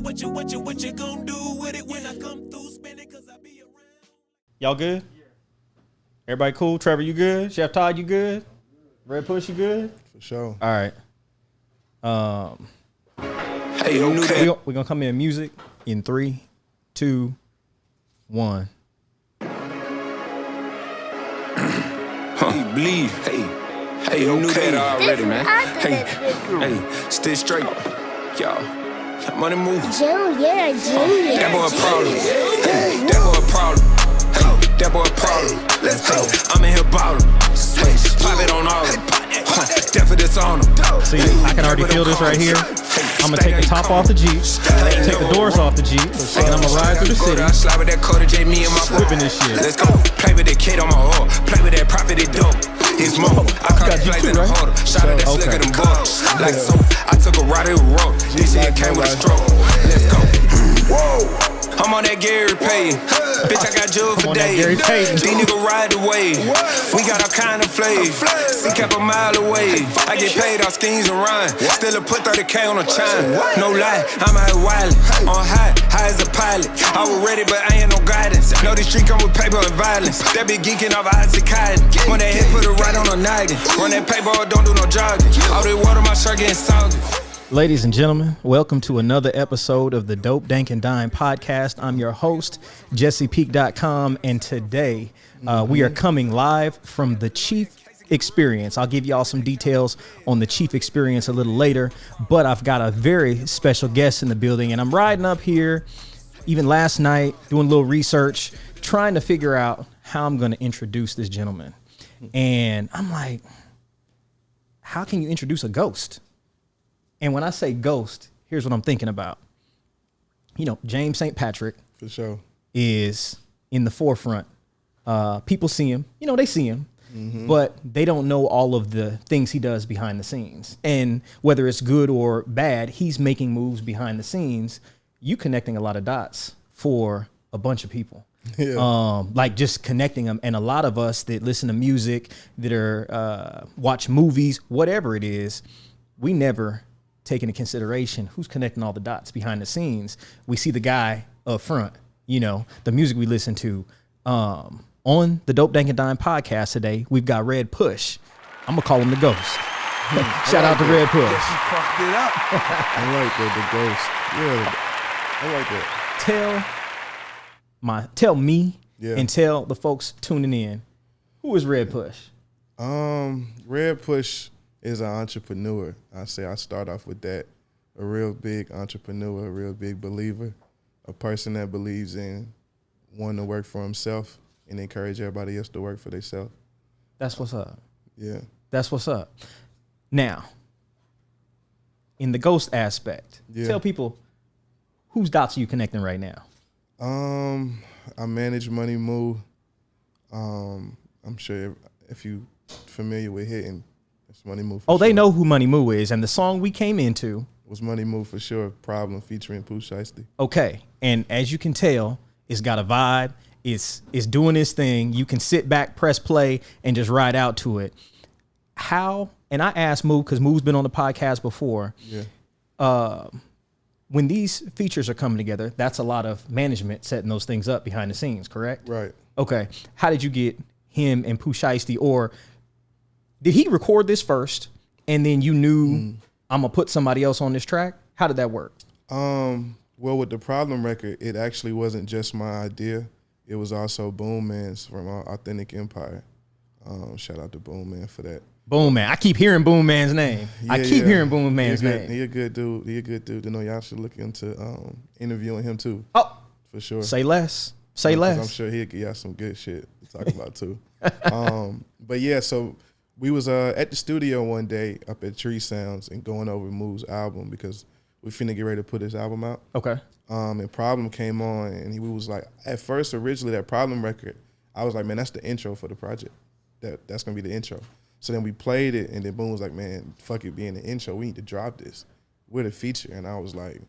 you gonna do with it when I come through spinning? Cause I be around. Y'all good? Everybody cool? Trevor, you good? Chef Todd, you good? Red Push, you good? For sure. All right. Hey, okay. We're gonna come in music in 3, 2, 1. He bleed. Hey, you knew that already, man. Hey, stay straight. Y'all, money move. Junior. That boy a problem. Hey, that boy a problem. Hey, that boy a problem. Let's go. I'm in here ballin'. Pop it on all of them. Death for dishonor. See, I can already feel this right here. I'm gonna take the top off the Jeep, take the doors off the Jeep, and I'm gonna ride through the city, Slide with that Cody J, me and my boy. whipping this shit. Let's go. Play with that kid on my oil. Play with that profit, it dope. It's more. I caught the flags in the holder. Shot at that slicker than bugs. Like so, I took a ride, it was rope. This shit came with a stroke. Let's go. Whoa. I'm on that Gary Payton. Bitch, I got jewelry for days. These niggas ride the wave. We got all kind of flavor. See, kept a mile away. I get paid off schemes and rhyme. Still put 30K on a chime. No lie, I'm out wildin'. On high as a pilot. I was ready, but I ain't no guidance. Know this street come with paper and violence. That be geeking off Isaac Cotton. When that hit, put it right on a noggin. Run that paper, don't do no jogging. All this water, my shirt getting soggy. Ladies and gentlemen, welcome to another episode of the Dope Dank and Dime podcast. I'm your host, JessePeak.com, and today we are coming live from the Chief Experience. I'll give y'all some details on the Chief Experience a little later, but I've got a very special guest in the building, and I'm riding up here even last night doing a little research, trying to figure out how I'm going to introduce this gentleman. And I'm like, how can you introduce a ghost? And when I say ghost, here's what I'm thinking about. You know, James St. Patrick For sure. is in the forefront. People see him, you know, they see him, but they don't know all of the things he does behind the scenes. And whether it's good or bad, he's making moves behind the scenes. You connecting a lot of dots for a bunch of people. Yeah. Like just connecting them. And a lot of us that listen to music, that are watch movies, whatever it is, we never take into consideration who's connecting all the dots behind the scenes. We see the guy up front, you know, the music we listen to. On the Dope Dank and Dime podcast today, we've got Red Push. I'm gonna call him the Ghost. Shout out to Red Push. She fucked it up. I like that, the ghost. Yeah. I like that. Tell me Yeah. and tell the folks tuning in, who is Red Push? Red Push is an entrepreneur. I start off with that. A real big entrepreneur, a real big believer, a person that believes in wanting to work for himself and encourage everybody else to work for themselves. That's what's up. Yeah. That's what's up. Now, in the ghost aspect, Yeah. tell people, whose dots are you connecting right now? I manage Money Move. I'm sure if you familiar with Hitting, it's Money Move. Oh, they know who Money Moo is, and the song we came into. Was Money Move for sure. Problem featuring Pooh Shiesty. Okay, and as you can tell, it's got a vibe. It's doing its thing. You can sit back, press play, and just ride out to it. How? And I asked Moo because Moo's been on the podcast before. Yeah. When these features are coming together, that's a lot of management setting those things up behind the scenes, correct? Right. Okay. How did you get him and Pooh Shiesty, or did he record this first and then you knew I'm gonna put somebody else on this track? How did that work? Well, with the Problem record, it actually wasn't just my idea. It was also Boom Man's from Authentic Empire. Shout out to Boom Man for that. Boom Man. I keep hearing Boom Man's name. I keep hearing Boom Man's name. He a good dude. He a good dude. You know, y'all should look into interviewing him too. Oh, for sure. Say less. Say 'Cause less. I'm sure he'll give y'all some good shit to talk about too. But yeah, so we was at the studio one day up at Tree Sounds and going over Moo's album because we finna get ready to put his album out. Okay. And Problem came on, and we was like, at first, originally, that Problem record, I was like, man, that's the intro for the project. That's gonna be the intro. So then we played it, and then Boom was like, man, fuck it being the intro. We need to drop this. We're the feature. And I was like,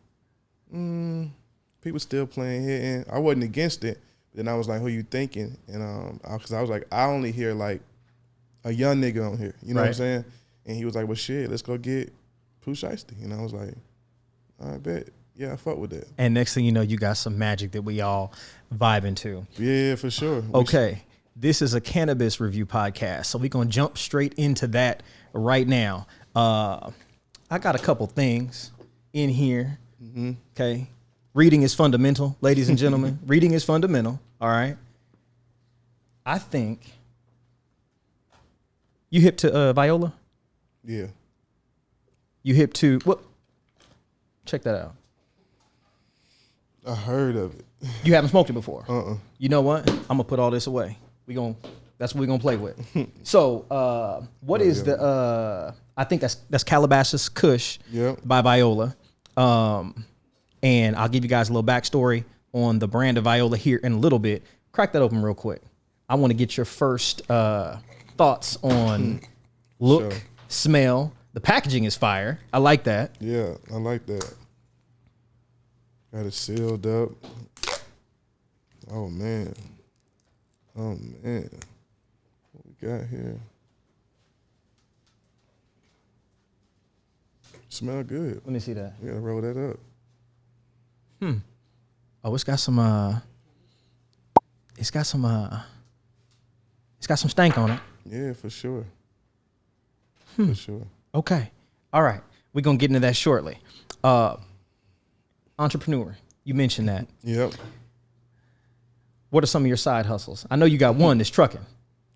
people still playing Hitting. I wasn't against it. But then I was like, who you thinking? And because I was like, I only hear like a young nigga on here. You know what I'm saying? And he was like, well, shit, let's go get Pooh Shiesty. And I was like, all right, bet. Yeah, I fuck with that. And next thing you know, you got some magic that we all vibing to. Yeah, for sure. Okay. This is a cannabis review podcast, so we're going to jump straight into that right now. I got a couple things in here. Okay. Reading is fundamental, ladies and gentlemen. Reading is fundamental. All right. I think you hip to Viola? Yeah. You hip to what? Check that out. I heard of it. You haven't smoked it before. You know what? I'm gonna put all this away. That's what we're gonna play with. So, what is the? I think that's Calabasas Kush by Viola. And I'll give you guys a little backstory on the brand of Viola here in a little bit. Crack that open real quick. I want to get your first thoughts on look, smell. The packaging is fire. I like that. Yeah, I like that. Got it sealed up. Oh man. What we got here? Smell good. Let me see that. We gotta roll that up. Oh, it's got some stank on it. Yeah, for sure. For sure. Okay. All right. We're gonna get into that shortly. Entrepreneur. You mentioned that. Yep. What are some of your side hustles? I know you got one that's trucking.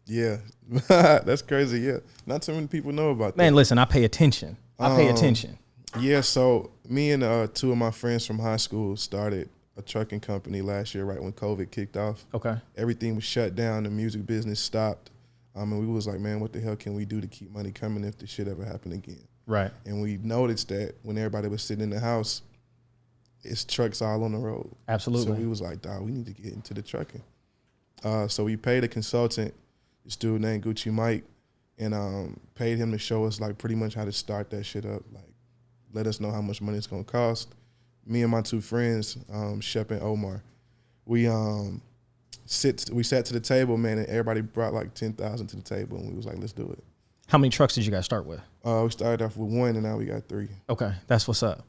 Yeah. That's crazy. Yeah. Not too many people know about that. Man, listen, I pay attention. Yeah, so me and two of my friends from high school started a trucking company last year, right when COVID kicked off. Okay. Everything was shut down. The music business stopped. And we was like, man, what the hell can we do to keep money coming if this shit ever happened again? Right. And we noticed that when everybody was sitting in the house, it's trucks all on the road. Absolutely. So we was like, dawg, we need to get into the trucking. So we paid a consultant, this dude named Gucci Mike, and paid him to show us like pretty much how to start that shit up. Like, let us know how much money it's gonna cost. Me and my two friends, Shep and Omar, we sat to the table, man, and everybody brought like 10,000 to the table, and we was like, let's do it. How many trucks did you guys start with? We started off with one, and now we got 3. Okay, that's what's up.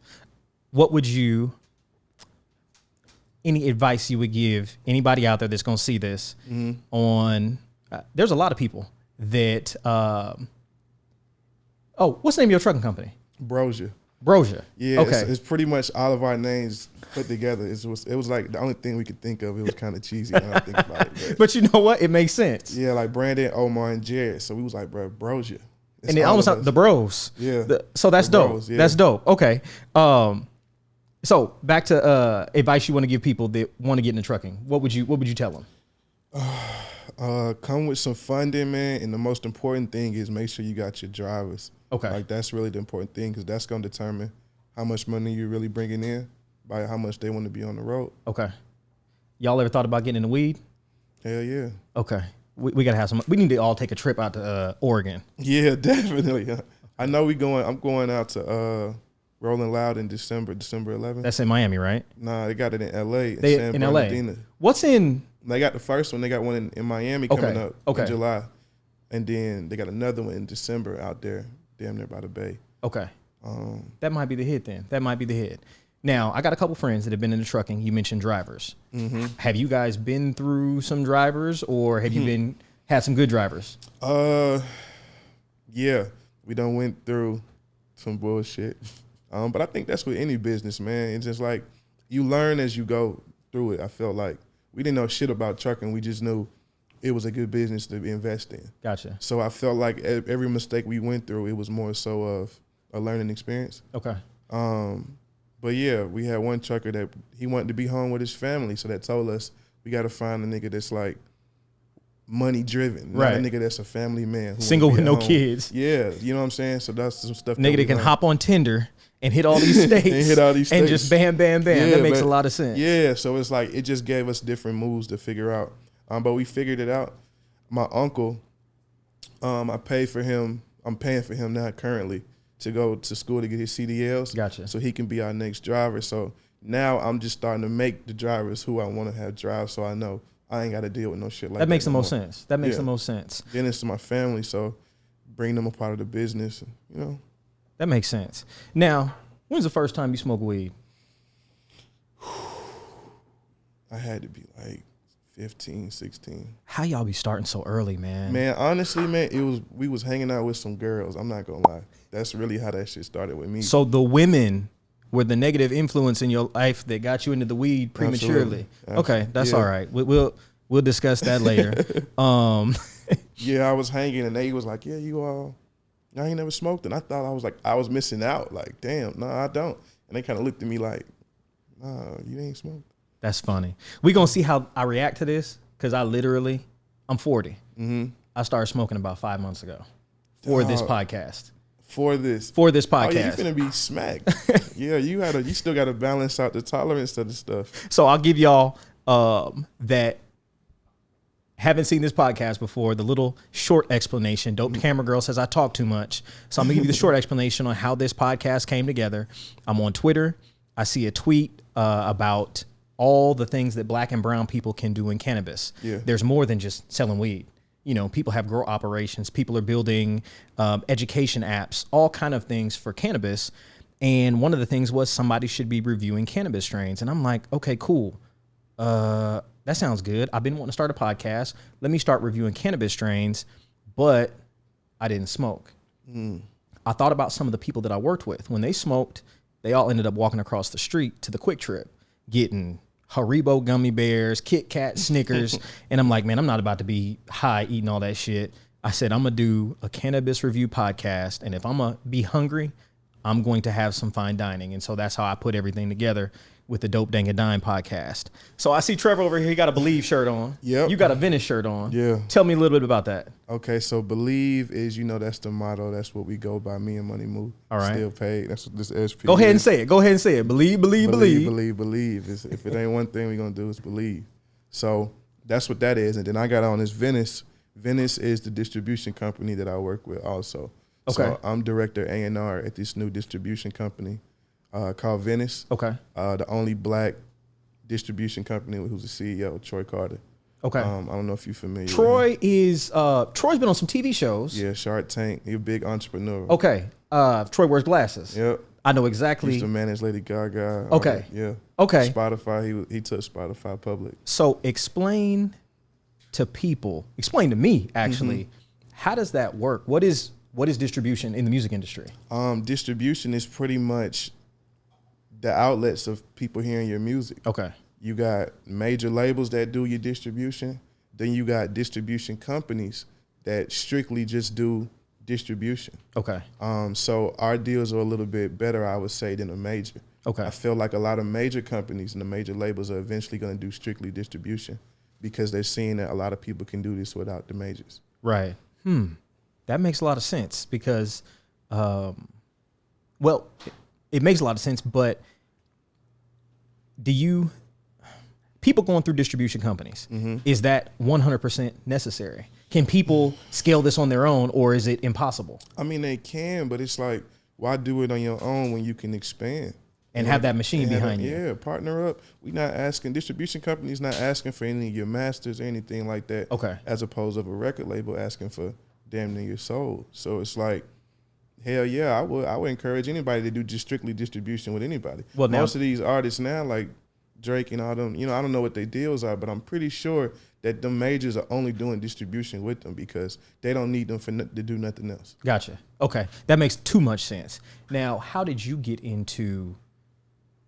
What would any advice you would give anybody out there that's gonna see this on? There's a lot of people that. What's the name of your trucking company? Brosia. Yeah, okay. It's pretty much all of our names put together. It was like the only thing we could think of. It was kind of cheesy when I think about it. But you know what? It makes sense. Yeah, like Brandon, Omar, and Jared. So we was like, bro, Brosia. And it almost the bros. Yeah. So that's dope. Bros, yeah. That's dope. Okay. So back to advice you want to give people that want to get into trucking. What would you tell them? Come with some funding, man. And the most important thing is make sure you got your drivers. Okay. Like that's really the important thing because that's going to determine how much money you're really bringing in by how much they want to be on the road. Okay. Y'all ever thought about getting into weed? Hell yeah. Okay. We got to have some. We need to all take a trip out to Oregon. Yeah, definitely. I know I'm going out to Rolling Loud in December 11th. That's in Miami, right? Nah, they got it in L.A. In L.A. What's in? They got the first one. They got one in Miami coming up in July. And then they got another one in December out there, damn near by the bay. Okay. That might be the hit then. That might be the hit. Now, I got a couple friends that have been into trucking. You mentioned drivers. Mm-hmm. Have you guys been through some drivers or have you had some good drivers? Yeah. We done went through some bullshit. But I think that's with any business, man. It's just like you learn as you go through it. I felt like we didn't know shit about trucking. We just knew it was a good business to invest in. Gotcha. So I felt like every mistake we went through, it was more so of a learning experience. Okay. But yeah, we had one trucker that he wanted to be home with his family. So that told us we got to find a nigga that's like money driven. Right. Not a nigga that's a family man. Single with no kids. Yeah. You know what I'm saying? So that's some stuff. Nigga that can hop on Tinder and hit all these states. And just bam, bam, bam. Yeah, that makes a lot of sense. Yeah. So it's like, it just gave us different moves to figure out. But we figured it out. My uncle, I paid for him. I'm paying for him now currently to go to school to get his CDLs. Gotcha. So he can be our next driver. So now I'm just starting to make the drivers who I want to have drive so I know I ain't got to deal with no shit like that. That makes the no most sense. That makes the most sense. Then it's to my family, so bring them a part of the business, you know. That makes sense. Now, when's the first time you smoked weed? I had to be like 15, 16. How y'all be starting so early, man? Man, honestly, man, we was hanging out with some girls. I'm not gonna lie. That's really how that shit started with me. So the women were the negative influence in your life that got you into the weed prematurely. Absolutely. Okay, that's all right. We'll discuss that later. Yeah, I was hanging and they was like, yeah, I ain't never smoked. And I thought I was missing out. Like, damn, no, I don't. And they kind of looked at me like, nah, you ain't smoked. That's funny. We gonna see how I react to this because I'm 40. Mm-hmm. I started smoking about 5 months ago for this podcast. For this podcast. Oh, yeah, you finna be smacked. Yeah, you still gotta balance out the tolerance of the stuff. So I'll give y'all that haven't seen this podcast before the little short explanation. Dope Camera Girl says I talk too much. So I'm gonna give you the short explanation on how this podcast came together. I'm on Twitter. I see a tweet about all the things that black and brown people can do in cannabis. Yeah. There's more than just selling weed. You know, people have grow operations. People are building education apps, all kind of things for cannabis. And one of the things was somebody should be reviewing cannabis strains. And I'm like, okay, cool. That sounds good. I've been wanting to start a podcast. Let me start reviewing cannabis strains, but I didn't smoke. I thought about some of the people that I worked with. When they smoked, they all ended up walking across the street to the Quick Trip, getting Haribo gummy bears, Kit Kat, Snickers. And I'm like, man, I'm not about to be high eating all that shit. I said, I'm going to do a cannabis review podcast. And if I'm going to be hungry, I'm going to have some fine dining. And so that's how I put everything together with the Dope Dank and Dine podcast. So I see Trevor over here. He got a Believe shirt on. Yep. You got a Venice shirt on. Yeah. Tell me a little bit about that. Okay, so Believe is, that's the motto. That's what we go by, me and Money Move. All right. Still paid. That's what this SP Go ahead and is. say it. Go ahead and say it. Believe. Believe. If it ain't one thing we're going to do, it's believe. So that's what that is. And then I got on this Venice. Venice is the distribution company that I work with also. Okay. So I'm director A&R at this new distribution company called Venice. Okay. The only black distribution company who's the CEO, Troy Carter. Okay. I don't know if you're familiar with him. Troy's been on some TV shows. Yeah, Shark Tank. He's a big entrepreneur. Okay. Troy wears glasses. Yep. I know exactly. Used to manage Lady Gaga. Okay. Yeah. Okay. Spotify. He took Spotify public. So explain to me actually, how does that work? What is distribution in the music industry? Distribution is pretty much the outlets of people hearing your music. Okay. You got major labels that do your distribution. Then you got distribution companies that strictly just do distribution. Okay. So our deals are a little bit better, I would say, than a major. Okay. I feel like a lot of major companies and the major labels are eventually going to do strictly distribution because they're seeing that a lot of people can do this without the majors. Right. That makes a lot of sense because, it makes a lot of sense, but people going through distribution companies, is that 100% necessary? Can people scale this on their own or is it impossible? I mean, they can, but it's like, why do it on your own when you can expand? And have that machine behind you. Yeah, partner up. Distribution companies not asking for any of your masters or anything like that. Okay. As opposed of a record label asking for damn near your soul. So it's like, hell yeah, I would encourage anybody to do just strictly distribution with anybody. Well, most of these artists now, like Drake and all them, I don't know what their deals are, but I'm pretty sure that the majors are only doing distribution with them because they don't need them to do nothing else. Gotcha. Okay. That makes too much sense. Now, how did you get into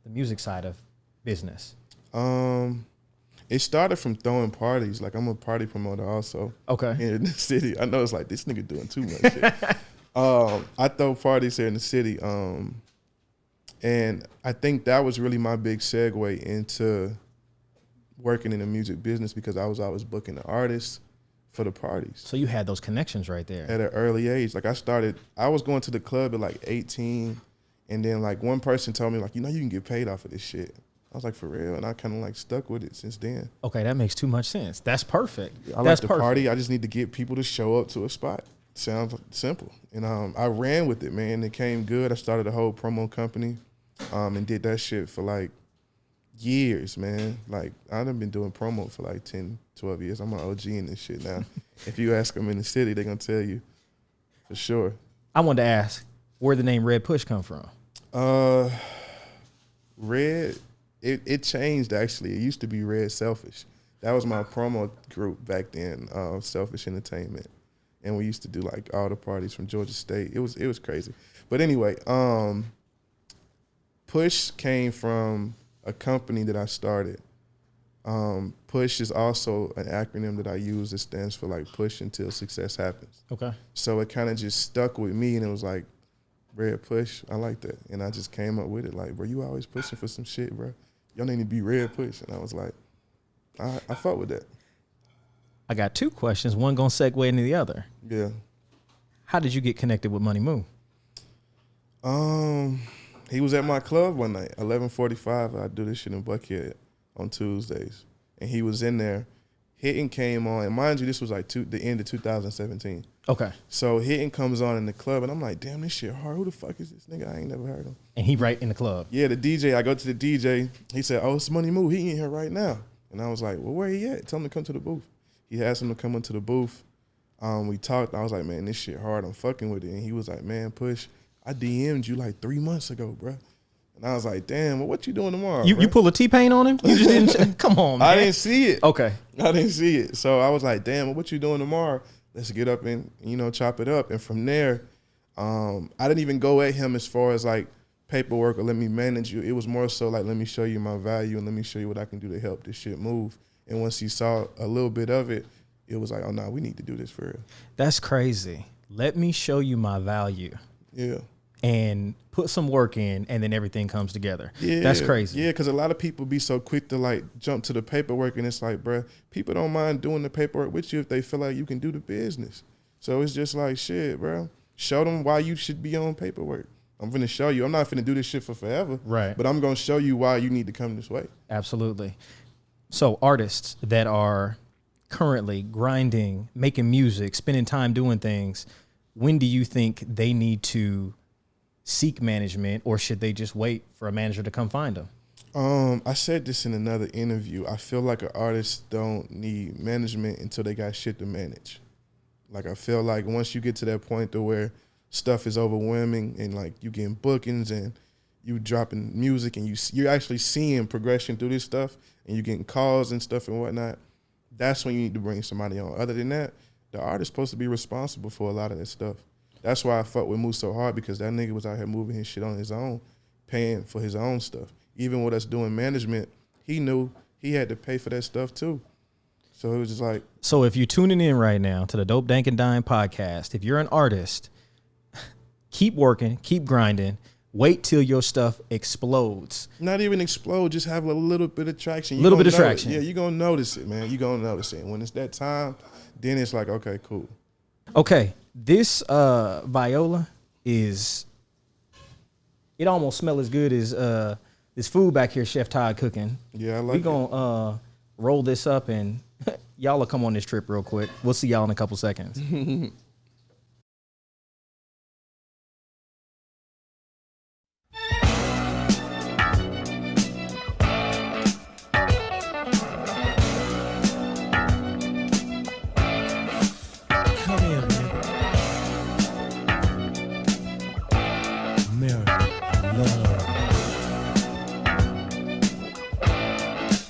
the music side of business? It started from throwing parties. Like, I'm a party promoter also. Okay. In the city. I know it's like, this nigga doing too much shit. I throw parties here in the city. And I think that was really my big segue into working in the music business because I was always booking the artists for the parties. So you had those connections right there. At an early age. Like, I was going to the club at like 18. And then like one person told me like, you can get paid off of this shit. I was like, for real? And I kind of like stuck with it since then. Okay, that makes too much sense. That's perfect. I like to party. I just need to get people to show up to a spot. Sounds simple. And I ran with it, man. It came good. I started a whole promo company and did that shit for like years, man. Like, I've been doing promo for like 10, 12 years. I'm an OG in this shit now. If you ask them in the city, they're going to tell you for sure. I wanted to ask, where the name Red Push come from? Red it changed actually. It used to be Red Selfish. That was my promo group back then, Selfish Entertainment, and we used to do like all the parties from Georgia State. It was crazy. But anyway, Push came from a company that I started. Push is also an acronym that I use that stands for like push until success happens. Okay. So it kind of just stuck with me, and it was like, Red Push, I like that. And I just came up with it like, bro, you always pushing for some shit, bro. Y'all need to be Red Push. And I was like, I fuck with that. I got two questions. One gonna segue into the other. Yeah. How did you get connected with Money Moo? He was at my club one night, 11:45. I do this shit in Buckhead on Tuesdays. And he was in there. Hitting came on. And mind you, this was like the end of 2017. Okay. So Hitting comes on in the club, and I'm like, damn, this shit hard. Who the fuck is this nigga? I ain't never heard him. And he right in the club. Yeah, the DJ. I go to the DJ. He said, oh, it's Money Moo. He in here right now. And I was like, well, where he at? Tell him to come to the booth. He asked him to come into the booth. We talked. I was like, man, this shit hard. I'm fucking with it. And he was like, man, Push, I DM'd you like 3 months ago, bro. And I was like, damn, well, what you doing tomorrow? You pull a T-Pain on him? You just didn't. Come on, man. I didn't see it. Okay. I didn't see it. So I was like, damn, well, what you doing tomorrow? Let's get up and, chop it up. And from there, I didn't even go at him as far as like paperwork or let me manage you. It was more so like, let me show you my value and let me show you what I can do to help this shit move. And once he saw a little bit of it, it was like, oh, no, we need to do this for real. That's crazy. Let me show you my value. Yeah. And put some work in, and then everything comes together. Yeah, that's crazy. Yeah, because a lot of people be so quick to like jump to the paperwork, and it's like, bruh, people don't mind doing the paperwork with you if they feel like you can do the business. So it's just like, shit, bro. Show them why you should be on paperwork. I'm finna show you. I'm not finna do this shit for forever. Right. But I'm gonna show you why you need to come this way. Absolutely. So artists that are currently grinding, making music, spending time doing things, when do you think they need to seek management, or should they just wait for a manager to come find them? I said this in another interview. I feel like an artist don't need management until they got shit to manage. Like, I feel like once you get to that point to where stuff is overwhelming and like you getting bookings and you dropping music and you're actually seeing progression through this stuff and you getting calls and stuff and whatnot, that's when you need to bring somebody on. Other than that, the artist's supposed to be responsible for a lot of that stuff. That's why I fuck with Moose so hard, because that nigga was out here moving his shit on his own, paying for his own stuff. Even with us doing management, he knew he had to pay for that stuff too. So it was just like. So if you're tuning in right now to the Dope Dank and Dime podcast, if you're an artist, keep working, keep grinding, wait till your stuff explodes. Not even explode, just have a little bit of traction. A little bit of traction. Yeah, you're going to notice it, man. You're going to notice it. And when it's that time, then it's like, okay, cool. Okay, this viola is, it almost smells as good as this food back here Chef Todd cooking. Yeah, I like it. We're going to roll this up and y'all will come on this trip real quick. We'll see y'all in a couple seconds.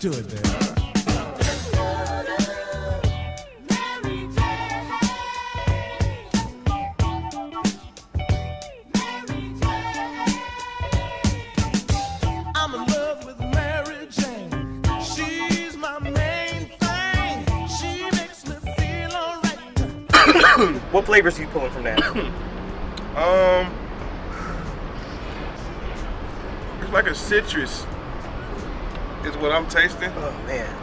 Do it, baby. I'm in love with Mary Jane. She's my main thing. She makes me feel alright. What flavors are you pulling from that? It's like a citrus is what I'm tasting. Oh man.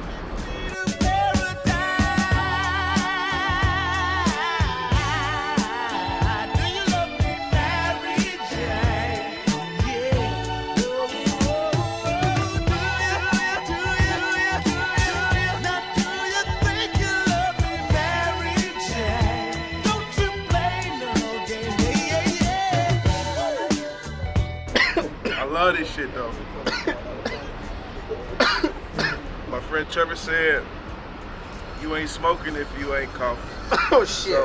I love this shit though. My friend Trevor said, you ain't smoking if you ain't coughing. Oh shit.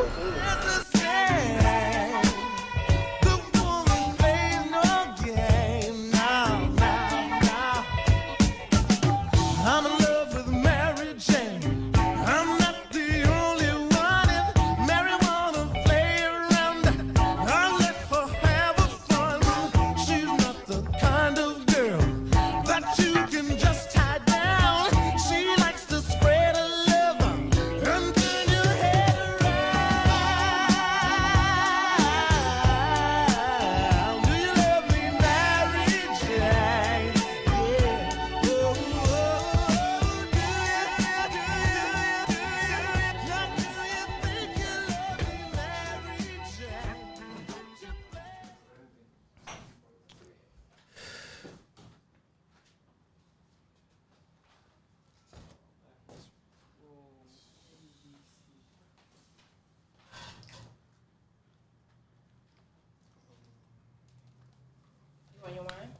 On your wine?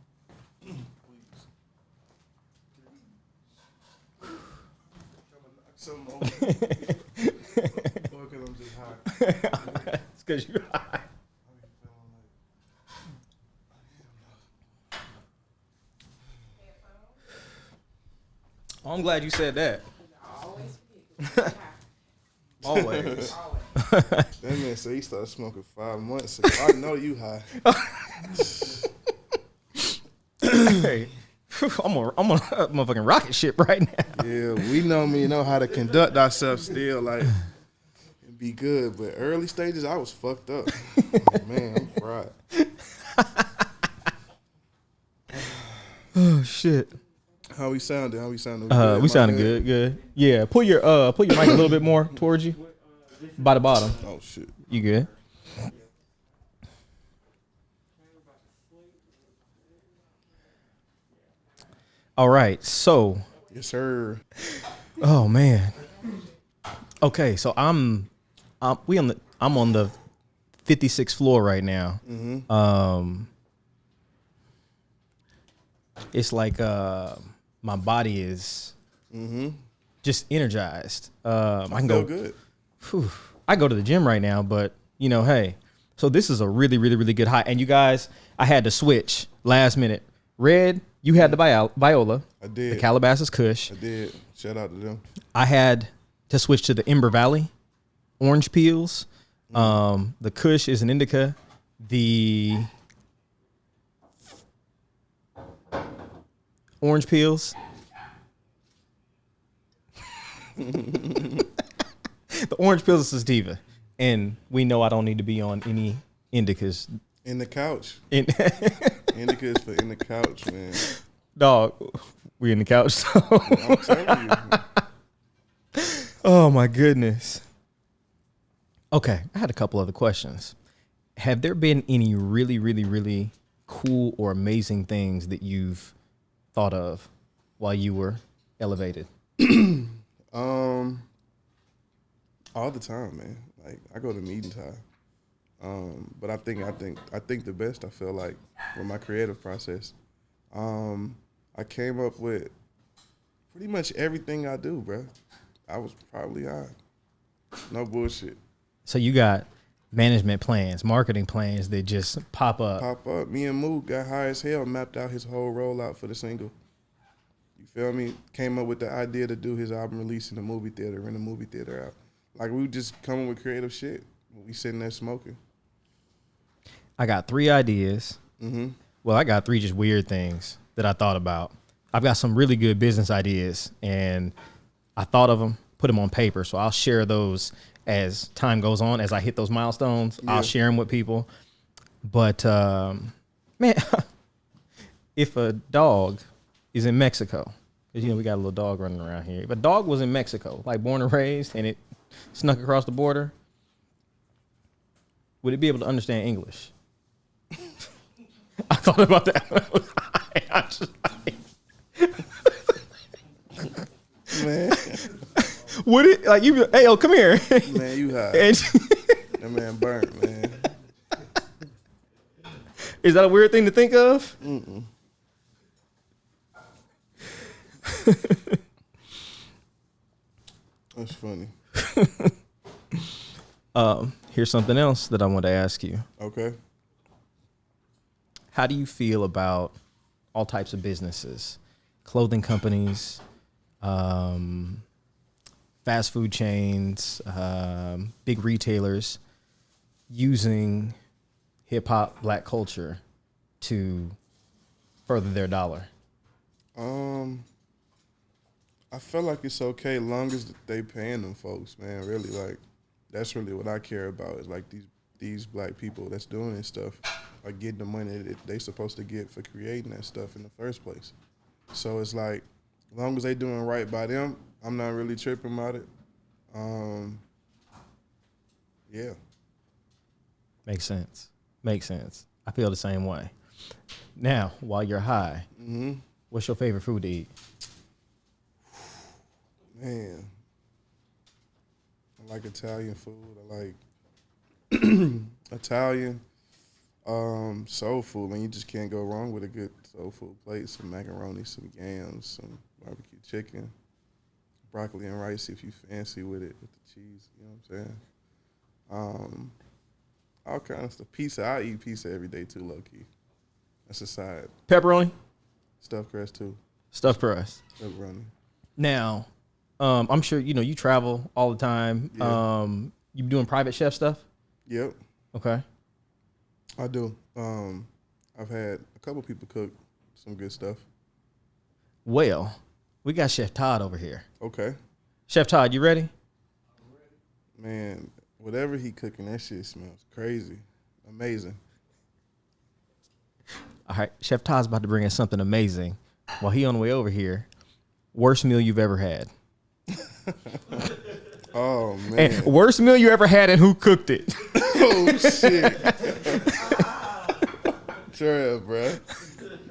Something over. Or 'cause I'm just high. It's because you're high. Oh, I'm glad you said that. Always. That man said he started smoking 5 months ago. I know you high. Hey, I'm on a motherfucking rocket ship right now. Yeah, we know how to conduct ourselves still, like, and be good. But early stages, I was fucked up. Man, I'm fried. Oh shit. How we sounded? We Am I sounded good. Yeah, pull your mic a little bit more towards you, by the bottom. Oh shit. You good? All right. So, Yes, sir. oh man. Okay, so I'm on the 56th floor right now. It's like my body is just energized. I can Feel go good. Whew. I go to the gym right now, but hey, so this is a really, really, really good high. And you guys, I had to switch last minute. Red, you had the Viola. I did. The Calabasas Kush. I did. Shout out to them. I had to switch to the Ember Valley orange peels. The Kush is an indica. The orange peels. The orange peels is sativa, and we know I don't need to be on any indicas. In the couch. In Indica is for in the couch, man. dog, we in the couch. So. I'm telling you. Oh my goodness. Okay, I had a couple other questions. Have there been any really, really, really cool or amazing things that you've thought of while you were elevated? All the time, man. Like, I go to meetings high. But I think the best, I feel like, with my creative process, I came up with pretty much everything I do, bro. I was probably high. No bullshit. So you got management plans, marketing plans that just pop up. Pop up. Me and Mook got high as hell, mapped out his whole rollout for the single. You feel me? Came up with the idea to do his album release in the movie theater, rent a movie theater out. Like, we just coming with creative shit. We sitting there smoking. I got 3 ideas. Well, I got 3 just weird things that I thought about. I've got some really good business ideas, and I thought of them, put them on paper. So I'll share those as time goes on. As I hit those milestones, I'll share them with people. But, man, if a dog is in Mexico, because, we got a little dog running around here. If a dog was in Mexico, like born and raised, and it snuck across the border, would it be able to understand English? I thought about that. Man, Would it, like, you, hey, yo, come here. man, you high. And That man burnt, man. is that a weird thing to think of? That's funny. Here's something else that I want to ask you. Okay. How do you feel about all types of businesses, clothing companies, fast food chains, big retailers using hip hop, black culture to further their dollar? I feel like it's okay long as they paying them folks, man. Really, like, that's really what I care about. Is like these black people that's doing this stuff are getting the money that they supposed to get for creating that stuff in the first place. So it's like, as long as they doing right by them, I'm not really tripping about it. Yeah. Makes sense. I feel the same way. Now, while you're high, what's your favorite food to eat? Man, I like Italian food. I like Italian. Soul food, man. You just can't go wrong with a good soul food plate. Some macaroni, some yams, some barbecue chicken, broccoli and rice if you fancy with it, with the cheese. You know what I'm saying? All kinds of stuff. Pizza. I eat pizza every day too, low key. That's a side. Pepperoni, Stuffed crust too. stuffed crust. Pepperoni. Now, I'm sure you travel all the time. Yeah. You doing private chef stuff? Yep, Okay. I do. I've had a couple people cook some good stuff. Well, we got Chef Todd over here. Okay. Chef Todd, you ready? Man, whatever he cooking, that shit smells crazy. Amazing. All right, Chef Todd's about to bring us something amazing. While he on the way over here, worst meal you've ever had. Oh, man. And worst meal you ever had, and who cooked it? Oh, shit. Sure, bro.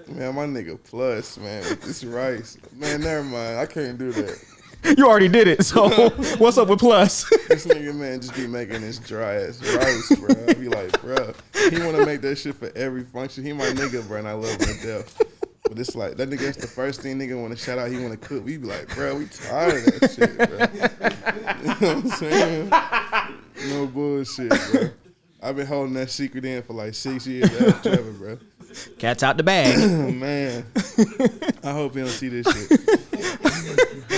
Man, my nigga Plus, man, with this rice. Man, never mind. I can't do that. You already did it. So what's up with Plus? This nigga, man, just be making this dry ass rice, bro. I be like, bro, he want to make that shit for every function. He my nigga, bro, and I love him to death. But it's like, that nigga, that's the first thing nigga want to shout out. He want to cook. We be like, bro, we tired of that shit, bro. You know what I'm saying? No bullshit, bro. I've been holding that secret in for like 6 years after Trevor, bro. Cat's out the bag. Man, I hope he don't see this shit.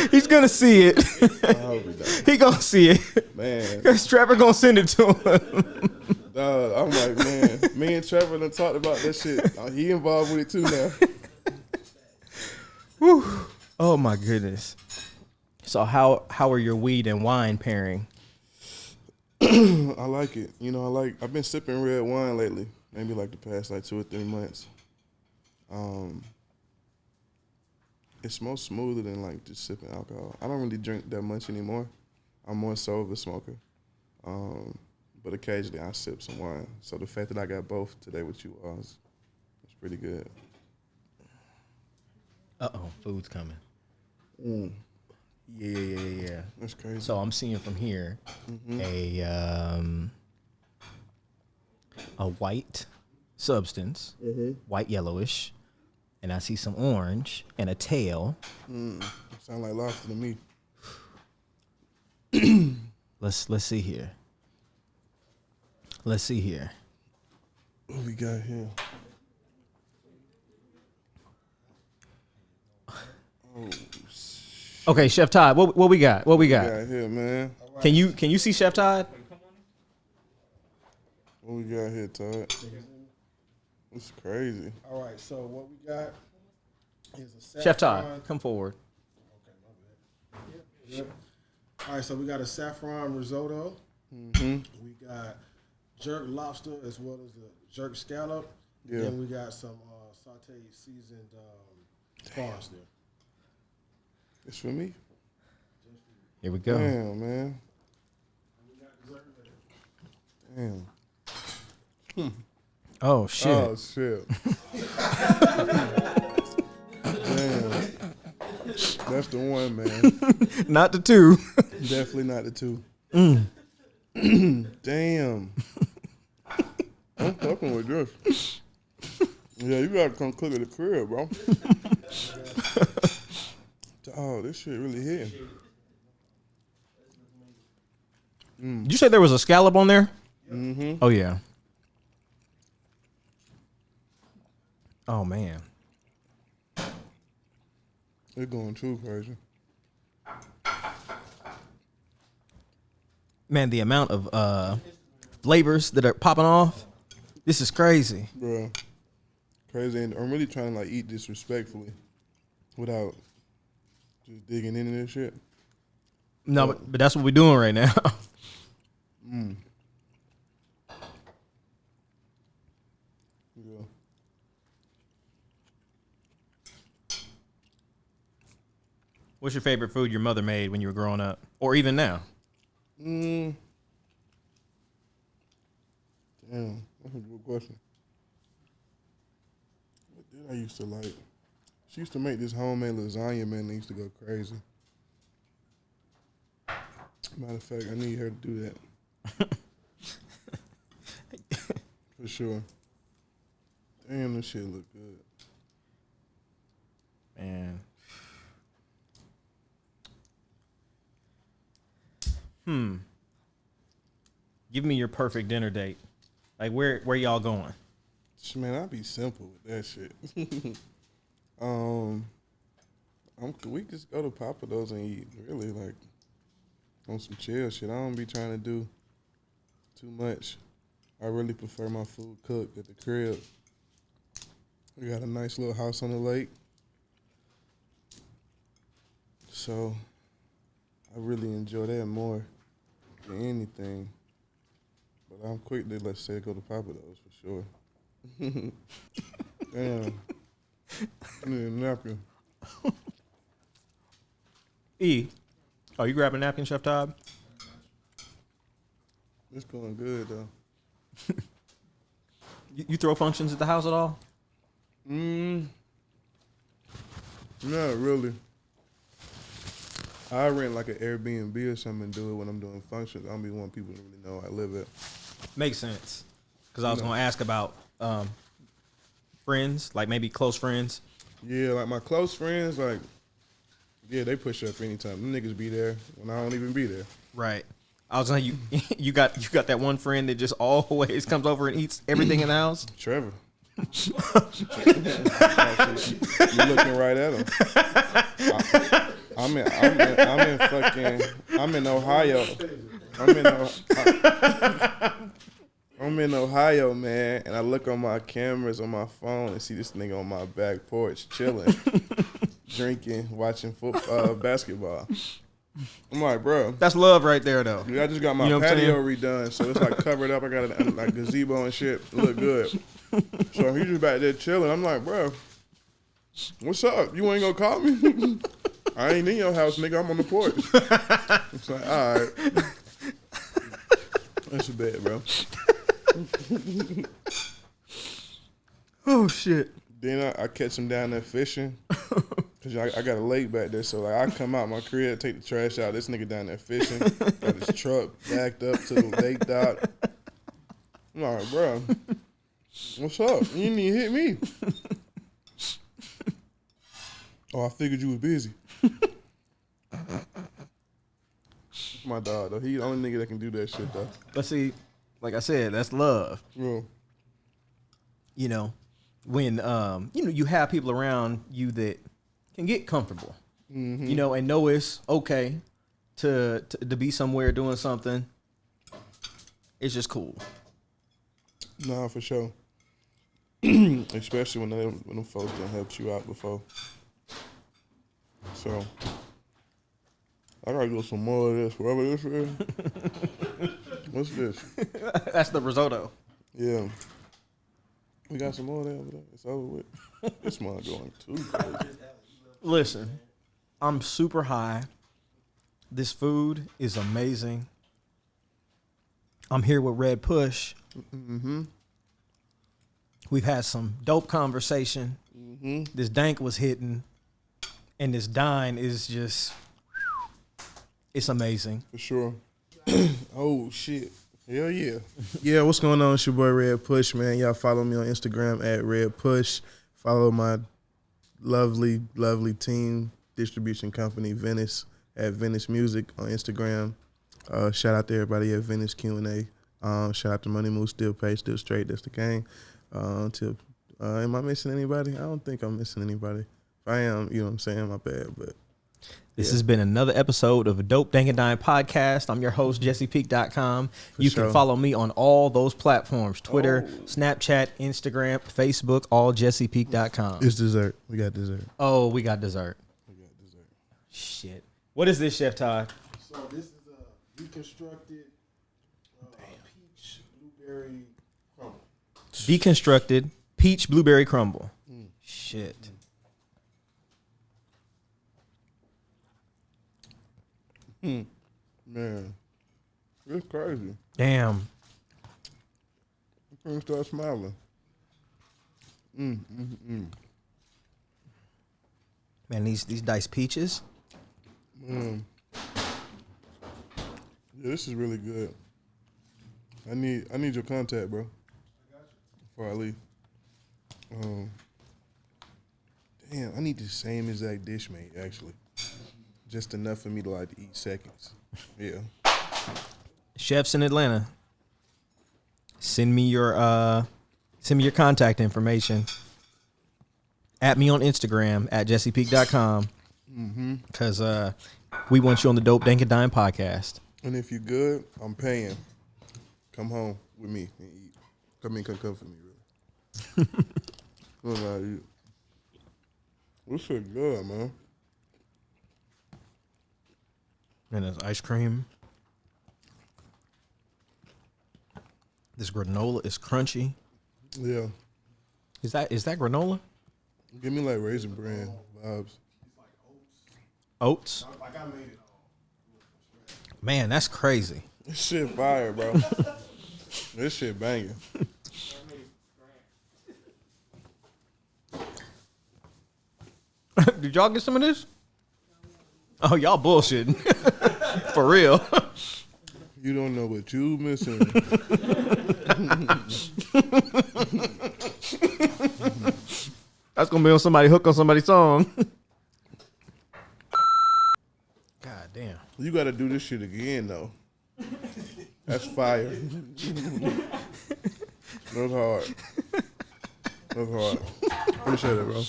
He's gonna see it. I hope he don't. He gonna see it. Man, Cause Trevor gonna send it to him. dog, I'm like, man, me and Trevor done talked about that shit. He involved with it too now. Whew. Oh my goodness. So how are your weed and wine pairing? I like it. I've been sipping red wine lately. Maybe like the past like 2 or 3 months. It's more smoother than like just sipping alcohol. I don't really drink that much anymore. I'm more so of a smoker. But occasionally I sip some wine. So the fact that I got both today with you all is pretty good. Uh-oh, food's coming. Mm. Yeah. That's crazy. So I'm seeing from here a white substance, white yellowish, and I see some orange and a tail. Sound like lobster to me. Let's see here. Let's see here. What we got here? Oh, Okay, Chef Todd, what we got? What we got? got here, man? Can you see Chef Todd? What we got here, Todd? It's crazy. All right, so what we got is a saffron. Chef Todd, come forward. Okay, my bad. Yep. All right, so we got a saffron risotto. Mm-hmm. We got jerk lobster as well as a jerk scallop. Yeah. Then we got some sauteed seasoned prawns there. It's for me? Here we go. Damn, man. Damn. Oh shit. Oh, shit. Damn. That's the one, man. Not the two. Definitely not the two. Damn. I'm fucking with this. Yeah, you gotta come cook at the crib, bro. Oh, this shit really hitting. Did you say there was a scallop on there? Mm-hmm. Oh yeah. Oh man. They're going too crazy. Man, the amount of flavors that are popping off, this is crazy. Bro. Crazy. And I'm really trying to like eat this respectfully without just digging into this shit. No, but that's what we're doing right now. Yeah. What's your favorite food your mother made when you were growing up? Or even now? Damn, that's a good question. What did I used to like? She used to make this homemade lasagna, man. That used to go crazy. Matter of fact, I need her to do that. For sure. Damn, this shit look good. Man. Give me your perfect dinner date. Like where y'all going? Man, I'd be simple with that shit. We just go to Pappadeaux and eat. Really, like on some chill shit. I don't be trying to do too much. I really prefer my food cooked at the crib. We got a nice little house on the lake, so I really enjoy that more than anything. But I'm quick to, let's say, go to Pappadeaux for sure. Damn. I need a napkin. E, are you grabbing a napkin, Chef Todd? It's going good, though. You throw functions at the house at all? Not really. I rent like an Airbnb or something and do it when I'm doing functions. I don't be wanting people to really know where I live at. Makes sense. Because I was going to ask about friends, like maybe close friends. Yeah, like my close friends, like, yeah, they push up anytime. Them niggas be there when I don't even be there. Right. I was like, you got that one friend that just always comes over and eats everything in the house? Trevor. You looking right at him. I'm in Ohio. I'm in Ohio, man, and I look on my cameras on my phone and see this nigga on my back porch chilling, drinking, watching basketball. I'm like, bro, That's love right there, though. dude, I just got my You know what I'm patio redone, so it's like covered up. I got a like gazebo and shit. It look good. So he just back there chilling. I'm like, bro, what's up? You ain't gonna call me? I ain't in your house, nigga. I'm on the porch. It's like, all right. That's a bad, bro. Oh, shit. Then I catch him down there fishing. Cause I got a lake back there, so like I come out my crib, take the trash out. This nigga down there fishing, got his truck backed up to the lake dock. I'm like, bro, what's up? You didn't even hit me. Oh, I figured you was busy. My dog though, he the only nigga that can do that shit though. But see, like I said, that's love. Bro. You know, when you have people around you that can get comfortable, you know, and know it's okay to be somewhere doing something. It's just cool. Nah, for sure. Especially when them folks done helped you out before. So I gotta go some more of this. Whatever this is. What's this? That's the risotto. Yeah. We got some more of that over there. It's over with. This one going too crazy. Listen, I'm super high. This food is amazing. I'm here with Red Push. Mm-hmm. We've had some dope conversation. Mm-hmm. This dank was hitting, and this dine is just, it's amazing. For sure. Oh, shit. Hell yeah. Yeah, what's going on? It's your boy Red Push, man. Y'all follow me on Instagram at Red Push. Follow my lovely, lovely team distribution company, Venice, at Venice Music on Instagram. Shout out to everybody at Venice Q&A. Shout out to Money Moves, Still Pay, Still Straight. That's the gang. Am I missing anybody? I don't think I'm missing anybody. If I am, you know what I'm saying? My bad, but. This has been another episode of a Dope Dank and Dine podcast. I'm your host, JessePeak.com. You can follow me on all those platforms, Twitter, Snapchat, Instagram, Facebook, all JessePeak.com. It's dessert. We got dessert. Oh, we got dessert. Shit. What is this, Chef Todd? So this is a deconstructed peach blueberry crumble. Deconstructed peach blueberry crumble. Shit. Man, it's crazy. Damn. I'm gonna start smiling. Man, these diced peaches. Yeah, this is really good. I need your contact, bro. Before I leave. Damn, I need the same exact dish made, actually. Just enough for me to like to eat seconds. Yeah. Chefs in Atlanta, send me your contact information. At me on Instagram at jessepeak.com. Because we want you on the Dope Dank and Dime podcast. And if you're good, I'm paying. Come home with me and eat. Come for me, really. What about you? This shit good, man. And there's ice cream. This granola is crunchy. Yeah. Is that granola? Give me like Raisin Bran vibes. Oats? Like I made it. Man, that's crazy. This shit fire, bro. This shit banging. Did y'all get some of this? Oh, y'all bullshitting. For real. You don't know what you missing. That's gonna be on somebody hook on somebody's song. God damn. You got to do this shit again, though. That's fire. That's hard. That's hard. Appreciate it, bro.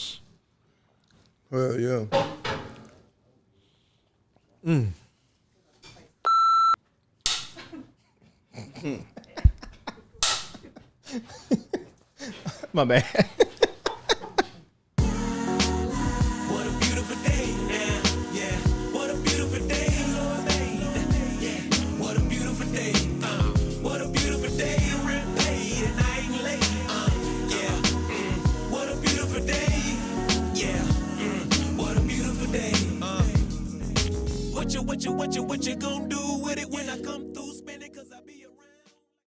Well, yeah. My bad. What a beautiful day, yeah. What a beautiful day, Lord made. Yeah, what a beautiful day, what a beautiful day, real paid and I ain't late, yeah. What a beautiful day, yeah. What a beautiful day. What you gonna do with it when I come?